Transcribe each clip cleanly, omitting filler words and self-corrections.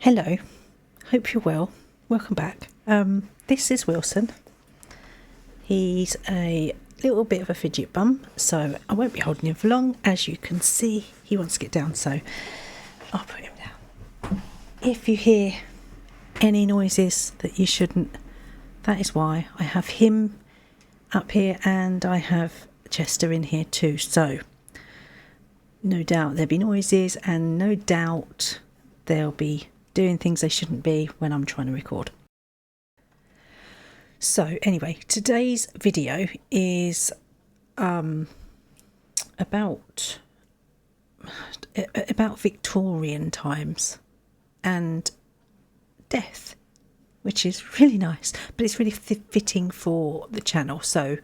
Hello, hope you're well. Welcome back. This is Wilson. He's a little bit of a fidget bum, so I won't be holding him for long. As you can see, he wants to get down, so I'll put him down. If you hear any noises that you shouldn't, that is why. I have him up here and I have Chester in here too, so no doubt there'll be noises and no doubt they'll be doing things they shouldn't be when I'm trying to record. So anyway, today's video is about Victorian times and death, which is really nice, but it's really fitting for the channel. So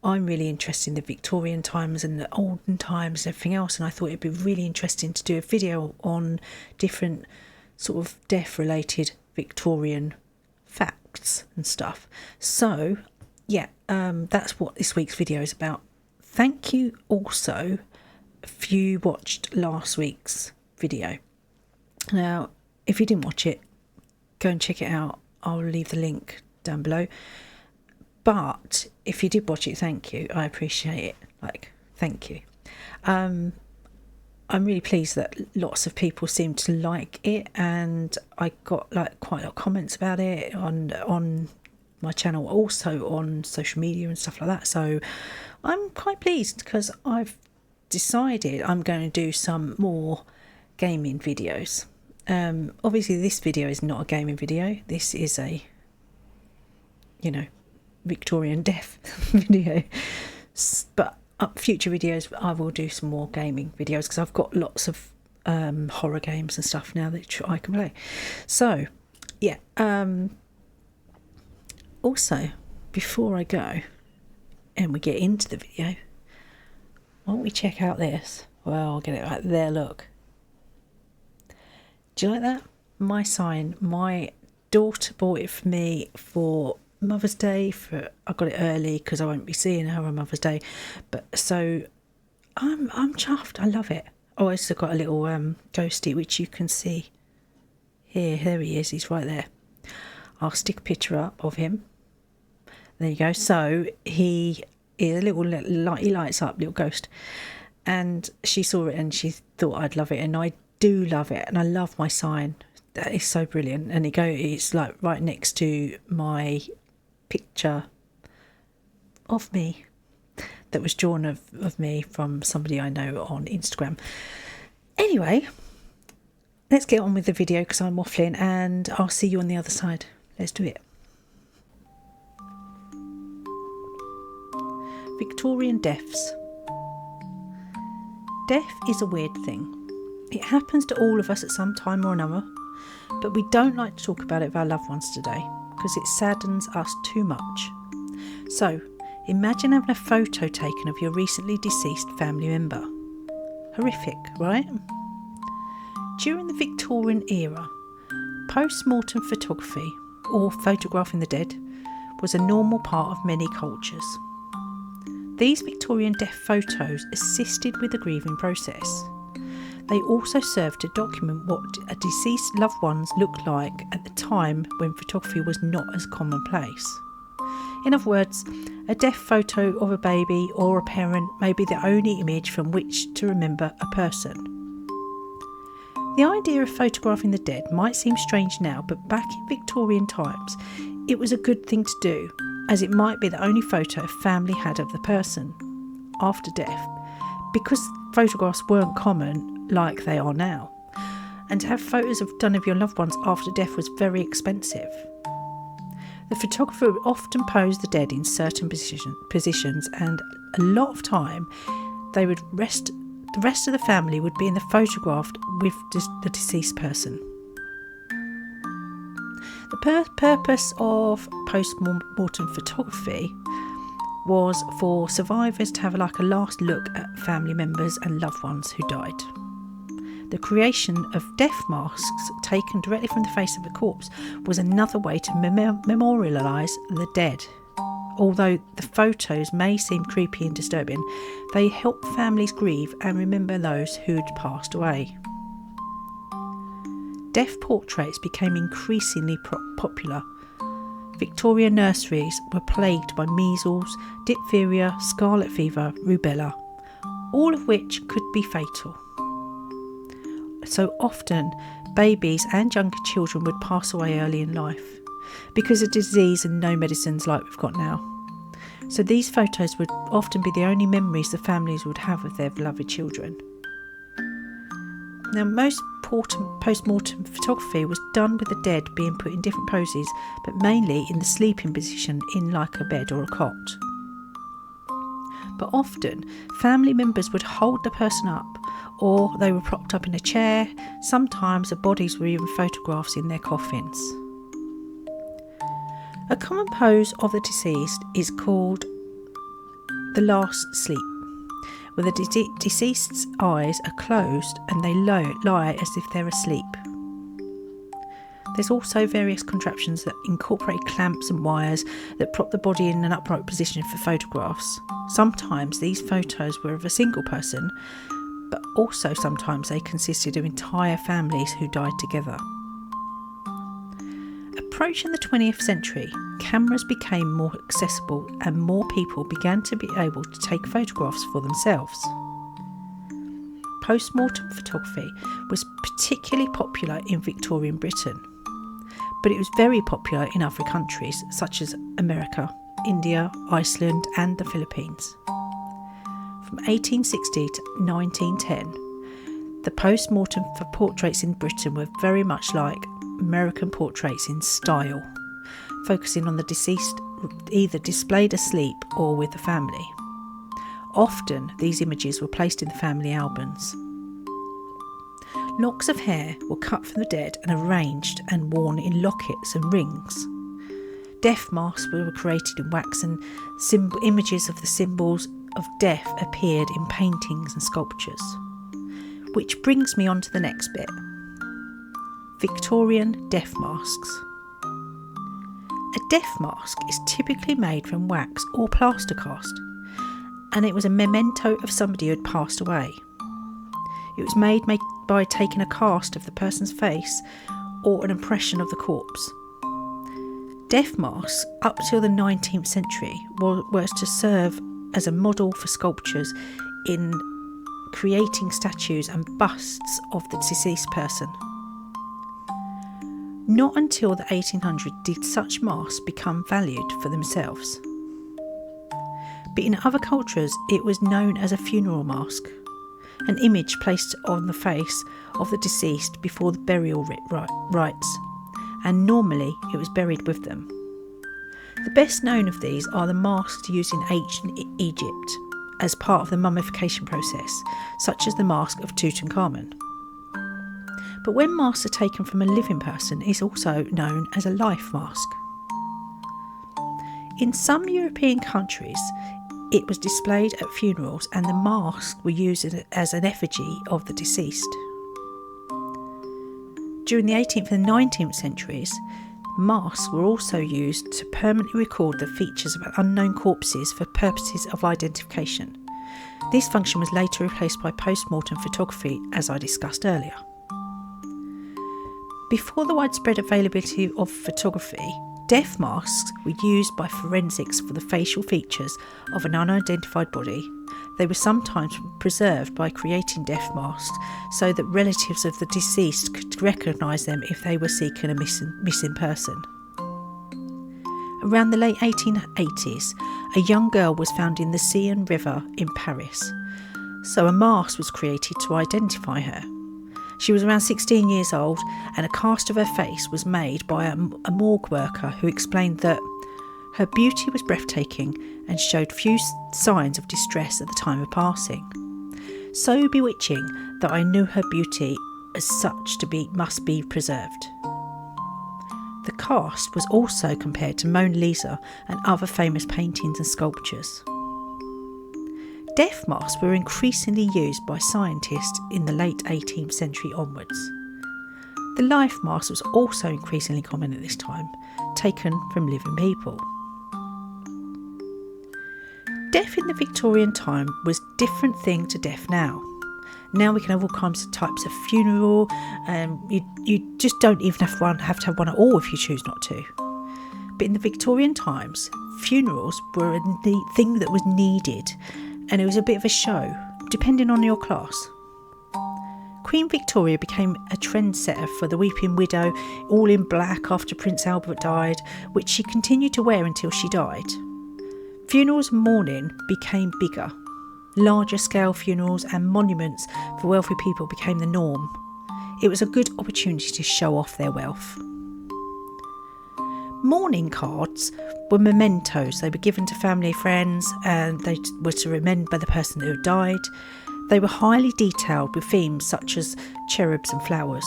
I'm really interested in the Victorian times and the olden times and everything else, and I thought it'd be really interesting to do a video on different sort of death related Victorian facts and stuff. So yeah, that's what this week's video is about. Thank you also if you watched last week's video. Now if you didn't watch it, go and check it out. I'll leave the link down below. But if you did watch it, thank you. I appreciate it. Thank you. I'm really pleased that lots of people seem to like it, and I got quite a lot of comments about it on my channel, also on social media and stuff like that. So I'm quite pleased because I've decided I'm going to do some more gaming videos. Obviously this video is not a gaming video. This is a, Victorian death video. But future videos I will do some more gaming videos because I've got lots of horror games and stuff now that I can play. So yeah, also before I go and we get into the video, why don't we check out this? Well, I'll get it right there, look. Do you like that? My sign. My daughter bought it for me for Mother's Day. I got it early because I won't be seeing her on Mother's Day, but so I'm chuffed. I love it. Oh, I also got a little ghosty which you can see here. There he is. He's right there. I'll stick a picture up of him. There you go. So he is a little light. He lights up, little ghost. And she saw it and she thought I'd love it, and I do love it, and I love my sign. That is so brilliant. And it's like right next to my picture of me that was drawn of me from somebody I know on Instagram. Anyway, let's get on with the video because I'm waffling, and I'll see you on the other side. Let's do it. Victorian deaths. Death is a weird thing. It happens to all of us at some time or another, but we don't like to talk about it with our loved ones today because it saddens us too much. So, imagine having a photo taken of your recently deceased family member. Horrific, right? During the Victorian era, post-mortem photography, or photographing the dead, was a normal part of many cultures. These Victorian death photos assisted with the grieving process. They also served to document what a deceased loved ones looked like at the time when photography was not as commonplace. In other words, a death photo of a baby or a parent may be the only image from which to remember a person. The idea of photographing the dead might seem strange now, but back in Victorian times, it was a good thing to do, as it might be the only photo a family had of the person after death, because photographs weren't common like they are now, and to have photos done of your loved ones after death was very expensive. The photographer would often pose the dead in certain positions, and a lot of time the rest of the family would be in the photograph with the deceased person. The purpose of post-mortem photography was for survivors to have a last look at family members and loved ones who died. The creation of death masks taken directly from the face of a corpse was another way to memorialise the dead. Although the photos may seem creepy and disturbing, they help families grieve and remember those who'd passed away. death portraits became increasingly popular. Victorian nurseries were plagued by measles, diphtheria, scarlet fever, rubella, all of which could be fatal. So often, babies and younger children would pass away early in life because of disease and no medicines like we've got now. So these photos would often be the only memories the families would have of their beloved children. Now, most post-mortem photography was done with the dead being put in different poses, but mainly in the sleeping position in like a bed or a cot. But often, family members would hold the person up, or they were propped up in a chair. Sometimes the bodies were even photographs in their coffins. A common pose of the deceased is called the last sleep, where the deceased's eyes are closed and they lie as if they're asleep. There's also various contraptions that incorporate clamps and wires that prop the body in an upright position for photographs. Sometimes these photos were of a single person, but also sometimes they consisted of entire families who died together. Approaching the 20th century, cameras became more accessible and more people began to be able to take photographs for themselves. Post-mortem photography was particularly popular in Victorian Britain, but it was very popular in other countries such as America, India, Iceland and the Philippines. From 1860 to 1910, the post-mortem for portraits in Britain were very much like American portraits in style, focusing on the deceased either displayed asleep or with the family. Often these images were placed in the family albums. Locks of hair were cut from the dead and arranged and worn in lockets and rings. Death masks were created in wax and images of the symbols of death appeared in paintings and sculptures. Which brings me on to the next bit. Victorian death masks. A death mask is typically made from wax or plaster cast, and it was a memento of somebody who had passed away. It was made by taking a cast of the person's face or an impression of the corpse. Death masks up till the 19th century were to serve as a model for sculptures in creating statues and busts of the deceased person. Not until the 1800s did such masks become valued for themselves. But in other cultures it was known as a funeral mask, an image placed on the face of the deceased before the burial rites, and normally it was buried with them. The best known of these are the masks used in ancient Egypt as part of the mummification process, such as the mask of Tutankhamun. But when masks are taken from a living person, it is also known as a life mask. In some European countries, it was displayed at funerals and the masks were used as an effigy of the deceased. During the 18th and 19th centuries, masks were also used to permanently record the features of unknown corpses for purposes of identification. This function was later replaced by post-mortem photography, as I discussed earlier. Before the widespread availability of photography, death masks were used by forensics for the facial features of an unidentified body. They were sometimes preserved by creating death masks so that relatives of the deceased could recognise them if they were seeking a missing person. Around the late 1880s, a young girl was found in the Seine River in Paris, so a mask was created to identify her. She was around 16 years old and a cast of her face was made by a morgue worker who explained that her beauty was breathtaking and showed few signs of distress at the time of passing. So bewitching that I knew her beauty as such must be preserved. The cast was also compared to Mona Lisa and other famous paintings and sculptures. Death masks were increasingly used by scientists in the late 18th century onwards. The life mask was also increasingly common at this time, taken from living people. Death in the Victorian time was a different thing to death now. Now we can have all kinds of types of funeral, and you just don't even have to have one at all if you choose not to. But in the Victorian times, funerals were a thing that was needed, and it was a bit of a show, depending on your class. Queen Victoria became a trendsetter for the weeping widow, all in black after Prince Albert died, which she continued to wear until she died. Funerals and mourning became bigger. Larger scale funerals and monuments for wealthy people became the norm. It was a good opportunity to show off their wealth. Mourning cards were mementos. They were given to family, friends, and they were to remember the person who had died. They were highly detailed with themes such as cherubs and flowers.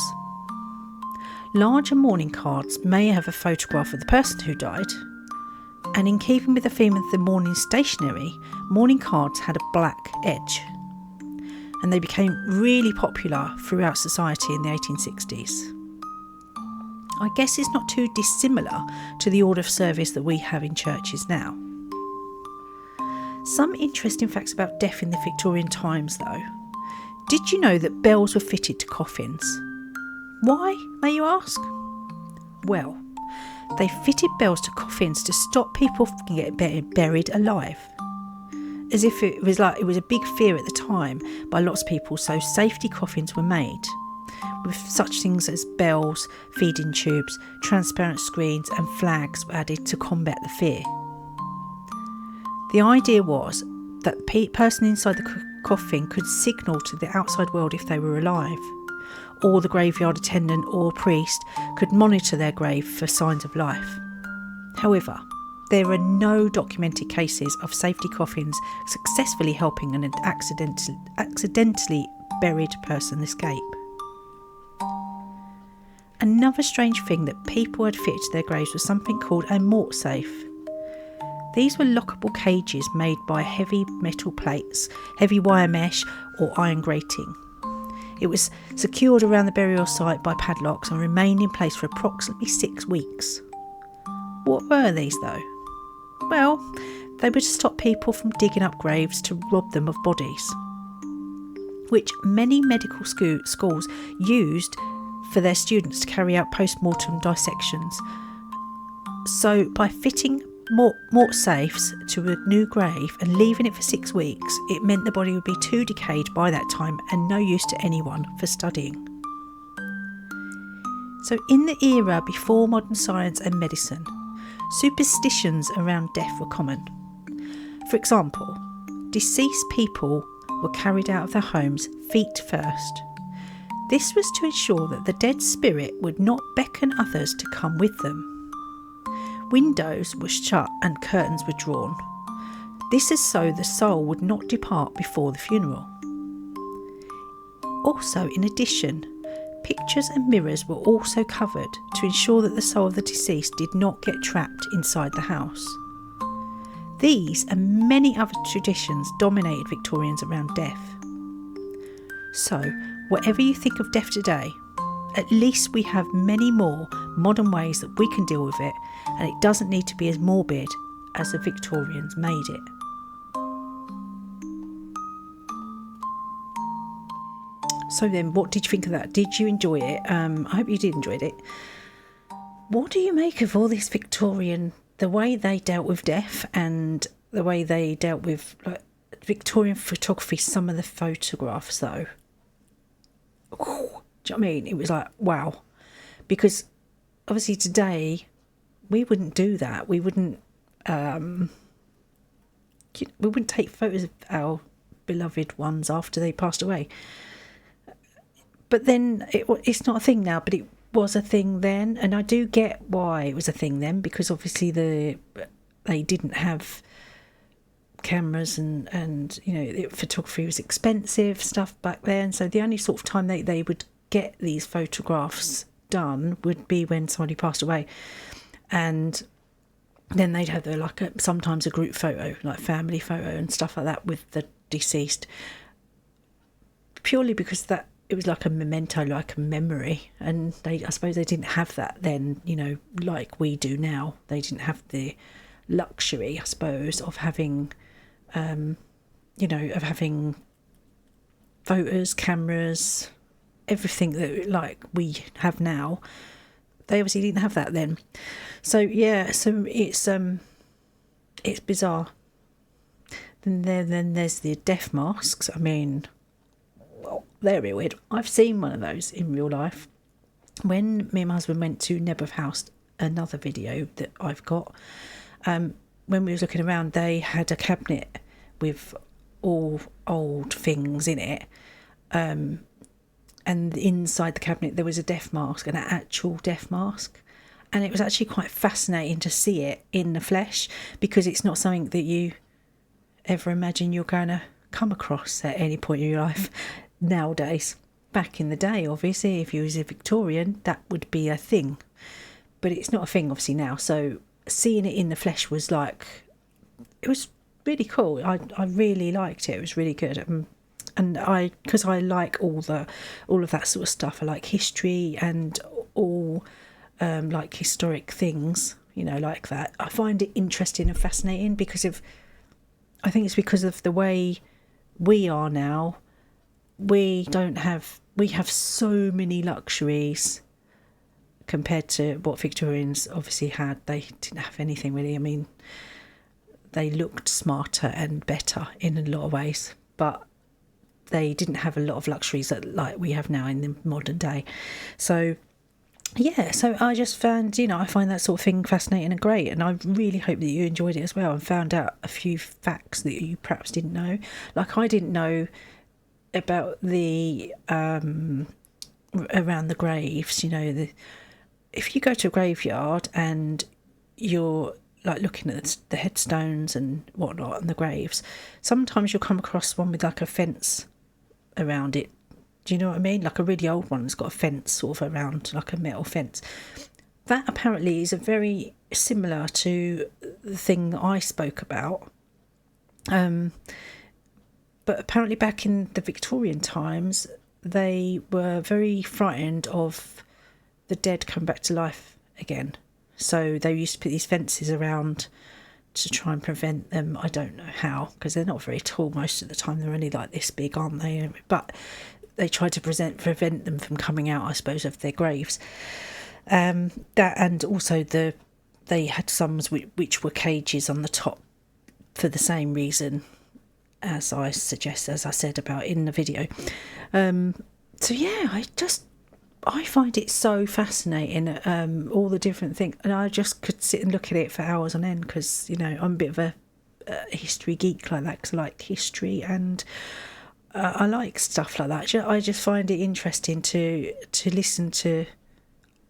Larger mourning cards may have a photograph of the person who died, and in keeping with the theme of the mourning stationery, mourning cards had a black edge, and they became really popular throughout society in the 1860s. I guess it's not too dissimilar to the order of service that we have in churches now. Some interesting facts about death in the Victorian times though. Did you know that bells were fitted to coffins? Why, may you ask? Well, they fitted bells to coffins to stop people from getting buried alive. As if it was a big fear at the time by lots of people, so safety coffins were made, with such things as bells, feeding tubes, transparent screens and flags were added to combat the fear. The idea was that the person inside the coffin could signal to the outside world if they were alive, or the graveyard attendant or priest could monitor their grave for signs of life. However, there are no documented cases of safety coffins successfully helping an accidentally buried person escape. Another strange thing that people had fitted to their graves was something called a mort safe. These were lockable cages made by heavy metal plates, heavy wire mesh or iron grating. It was secured around the burial site by padlocks and remained in place for approximately 6 weeks. What were these though? Well, they were to stop people from digging up graves to rob them of bodies, which many medical schools used for their students to carry out post-mortem dissections. So by fitting mort safes to a new grave and leaving it for 6 weeks, it meant the body would be too decayed by that time and no use to anyone for studying. So in the era before modern science and medicine, superstitions around death were common. For example, deceased people were carried out of their homes feet first. This was to ensure that the dead spirit would not beckon others to come with them. Windows were shut and curtains were drawn. This is so the soul would not depart before the funeral. Also, in addition, pictures and mirrors were also covered to ensure that the soul of the deceased did not get trapped inside the house. These and many other traditions dominated Victorians around death. So, whatever you think of death today, at least we have many more modern ways that we can deal with it, and it doesn't need to be as morbid as the Victorians made it. So then, what did you think of that? Did you enjoy it? I hope you did enjoy it. What do you make of all this Victorian, the way they dealt with death and the way they dealt with Victorian photography? Some of the photographs though, do you know what I mean? It was like, wow. Because obviously today we wouldn't do that. We wouldn't take photos of our beloved ones after they passed away. But then it's not a thing now, but it was a thing then. And I do get why it was a thing then, because obviously they didn't have cameras and you know, photography was expensive stuff back then. So the only sort of time they would get these photographs done would be when somebody passed away, and then they'd have sometimes a group photo, like family photo and stuff like that with the deceased, purely because that it was like a memento, like a memory. And I suppose they didn't have that then, you know, like we do now. They didn't have the luxury, I suppose, of having photos, cameras, everything that like we have now. They obviously didn't have that then. So yeah, so it's bizarre. Then there's the death masks. I mean, well, they're real weird. I've seen one of those in real life. When me and my husband went to Nebworth House, another video that I've got, when we was looking around, they had a cabinet with all old things in it, and inside the cabinet there was a death mask, an actual death mask, and it was actually quite fascinating to see it in the flesh, because it's not something that you ever imagine you're going to come across at any point in your life nowadays. Back in the day, obviously, if you was a Victorian, that would be a thing, but it's not a thing obviously now. So seeing it in the flesh was like, it was really cool. I really liked it. It was really good. And because I like all of that sort of stuff. I like history and all like historic things, like that. I find it interesting and fascinating I think it's because of the way we are now. We have so many luxuries compared to what Victorians obviously had. They didn't have anything really. I mean, they looked smarter and better in a lot of ways, but they didn't have a lot of luxuries that like we have now in the modern day. So yeah, so I just found, I find that sort of thing fascinating and great, and I really hope that you enjoyed it as well and found out a few facts that you perhaps didn't know. Like, I didn't know about the around the graves. If you go to a graveyard and you're like looking at the headstones and whatnot and the graves, sometimes you'll come across one with like a fence around it. Do you know what I mean? Like a really old one that's got a fence sort of around, like a metal fence. That apparently is a very similar to the thing that I spoke about. But apparently back in the Victorian times, they were very frightened of the dead come back to life again. So they used to put these fences around to try and prevent them. I don't know how, because they're not very tall most of the time. They're only like this big, aren't they? But they tried to prevent them from coming out, I suppose, of their graves. That, and also they had some which were cages on the top for the same reason as I said about in the video. So yeah, I find it so fascinating, all the different things, and I just could sit and look at it for hours on end, because I'm a bit of a history geek like that, because I like history and I like stuff like that. I just find it interesting to listen to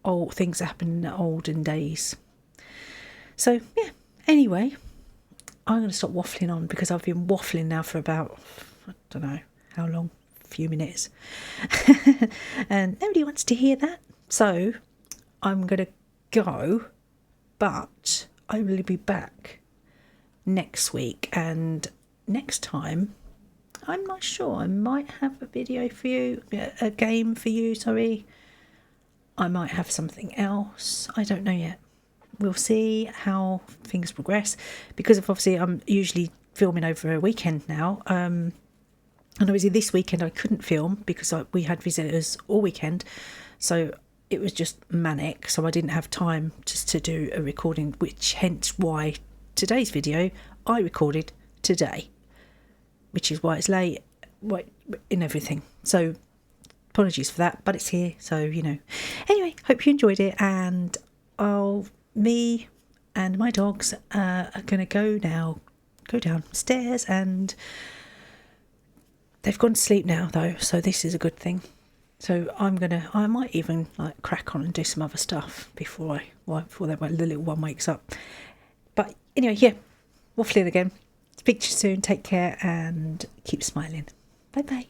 old things that happened in the olden days. So yeah, anyway, I'm going to stop waffling on, because I've been waffling now for about, I don't know how long, a few minutes. And nobody wants to hear that. So I'm going to go, but I will be back next week. And next time, I'm not sure, I might have a video for you, a game for you, sorry. I might have something else. I don't know yet. We'll see how things progress, because obviously I'm usually filming over a weekend now. And obviously this weekend I couldn't film because we had visitors all weekend. So it was just manic. So I didn't have time just to do a recording, which hence why today's video I recorded today, which is why it's late in everything. So apologies for that, but it's here. So, Anyway, hope you enjoyed it, and me and my dogs are going to go downstairs, and they've gone to sleep now though, so this is a good thing. So I might even like crack on and do some other stuff before the little one wakes up. But anyway, yeah, waffling again. Speak to you soon, take care, and keep smiling. Bye bye.